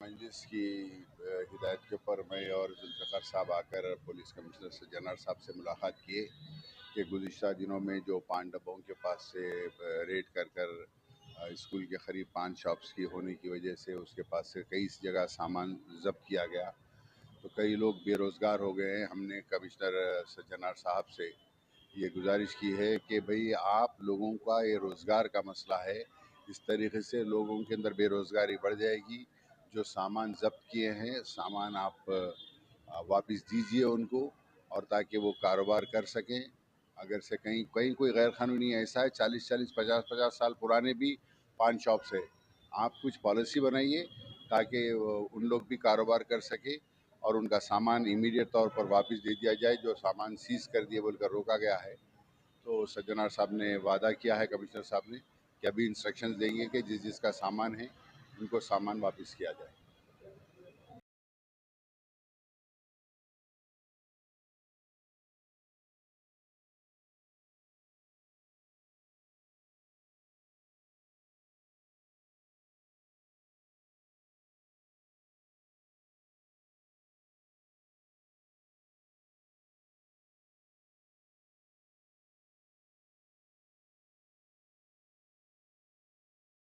मजलिस की हिदायत के ऊपर मैं और जुल्फ़िकार साहब आकर पुलिस कमिश्नर सज्जनार साहब से मुलाकात किए कि गुज़िश्ता दिनों में जो 5 डब्बों के पास से रेड कर स्कूल के करीब 5 शॉप्स की होने की वजह से उसके पास से कई जगह सामान ज़ब्त किया गया, तो कई लोग बेरोज़गार हो गए हैं। हमने कमिश्नर सज्जनार साहब से ये गुजारिश की है कि भाई आप लोगों का ये रोज़गार का मसला है, इस तरीके से लोगों के अंदर बेरोज़गारी बढ़ जाएगी। जो सामान ज़ब्त किए हैं सामान आप वापस दीजिए उनको, और ताकि वो कारोबार कर सकें। अगर से कहीं कहीं कोई गैर कानूनी ऐसा है 40-40 50-50 साल पुराने भी पान शॉप्स है, आप कुछ पॉलिसी बनाइए ताकि उन लोग भी कारोबार कर सके और उनका सामान इमीडिएट तौर पर वापस दे दिया जाए। जो सामान सीज़ कर दिए बोलकर रोका गया है, तो सज्जनार साहब ने वादा किया है कमिश्नर साहब ने कि अभी इंस्ट्रक्शंस देंगे कि जिस जिसका सामान है उनको सामान वापस किया जाए।